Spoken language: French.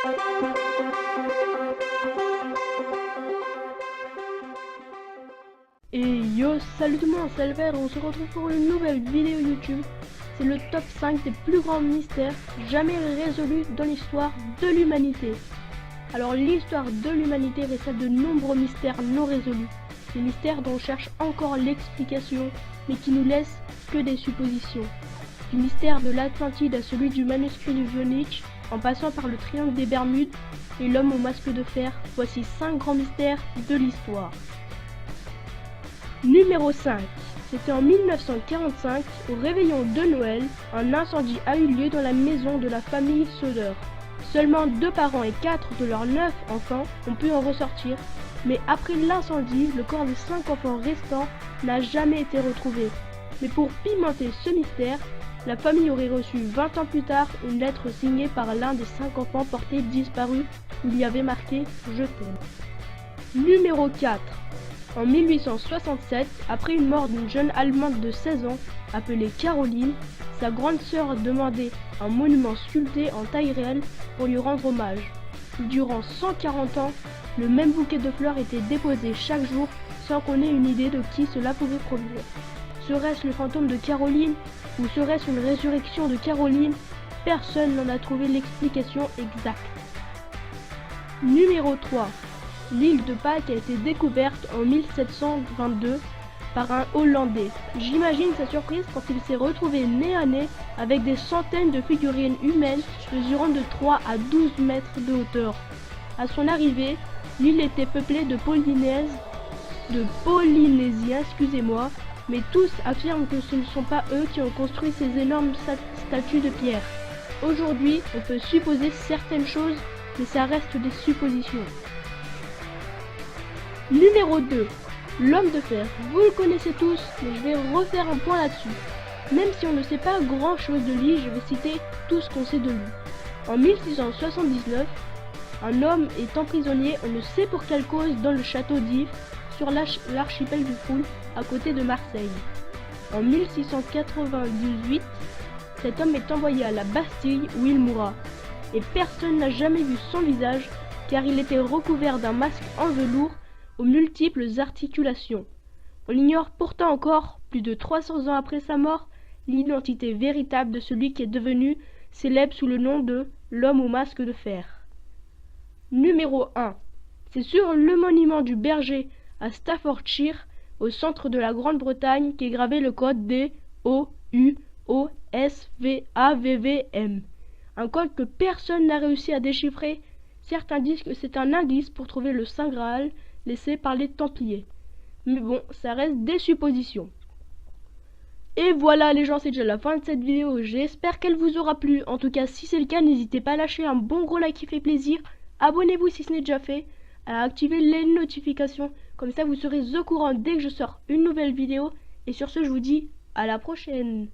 Et yo, salut tout le monde, c'est Albert, on se retrouve pour une nouvelle vidéo YouTube. C'est le top 5 des plus grands mystères jamais résolus dans l'histoire de l'humanité. Alors l'histoire de l'humanité récèle de nombreux mystères non résolus. Des mystères dont on cherche encore l'explication, mais qui nous laissent que des suppositions. Du mystère de l'Atlantide à celui du manuscrit du Voynich, en passant par le triangle des Bermudes et l'homme au masque de fer, voici 5 grands mystères de l'histoire. Numéro 5. C'était en 1945, au réveillon de Noël, un incendie a eu lieu dans la maison de la famille Söder. Seulement 2 parents et 4 de leurs 9 enfants ont pu en ressortir, mais après l'incendie, le corps des 5 enfants restants n'a jamais été retrouvé. Mais pour pimenter ce mystère, la famille aurait reçu 20 ans plus tard une lettre signée par l'un des 5 enfants portés disparus où il y avait marqué « Je t'aime ». Numéro 4. En 1867, après une mort d'une jeune Allemande de 16 ans, appelée Caroline, sa grande sœur a demandé un monument sculpté en taille réelle pour lui rendre hommage. Durant 140 ans, le même bouquet de fleurs était déposé chaque jour sans qu'on ait une idée de qui cela pouvait provenir. Serait-ce le fantôme de Caroline ou serait-ce une résurrection de Caroline? Personne n'en a trouvé l'explication exacte. Numéro 3. L'île de Pâques a été découverte en 1722 par un Hollandais. J'imagine sa surprise quand il s'est retrouvé nez à nez avec des centaines de figurines humaines mesurant de 3 à 12 mètres de hauteur. À son arrivée, l'île était peuplée de Polynésiens, mais tous affirment que ce ne sont pas eux qui ont construit ces énormes statues de pierre. Aujourd'hui, on peut supposer certaines choses, mais ça reste des suppositions. Numéro 2. L'homme de fer. Vous le connaissez tous, mais je vais refaire un point là-dessus. Même si on ne sait pas grand chose de lui, je vais citer tout ce qu'on sait de lui. En 1679, un homme est emprisonné, on ne sait pour quelle cause, dans le château d'If, sur l'archipel du Foul, à côté de Marseille. En 1698, cet homme est envoyé à la Bastille où il mourra. Et personne n'a jamais vu son visage, car il était recouvert d'un masque en velours aux multiples articulations. On ignore pourtant encore, plus de 300 ans après sa mort, l'identité véritable de celui qui est devenu célèbre sous le nom de l'homme au masque de fer. Numéro 1. C'est sur le monument du berger à Staffordshire, au centre de la Grande-Bretagne, qu'est gravé le code DOUOSVAVVM. Un code que personne n'a réussi à déchiffrer. Certains disent que c'est un indice pour trouver le Saint Graal laissé par les Templiers. Mais bon, ça reste des suppositions. Et voilà les gens, c'est déjà la fin de cette vidéo. J'espère qu'elle vous aura plu. En tout cas, si c'est le cas, n'hésitez pas à lâcher un bon gros like qui fait plaisir. Abonnez-vous si ce n'est déjà fait. À activer les notifications. Comme ça, vous serez au courant dès que je sors une nouvelle vidéo. Et sur ce, je vous dis à la prochaine.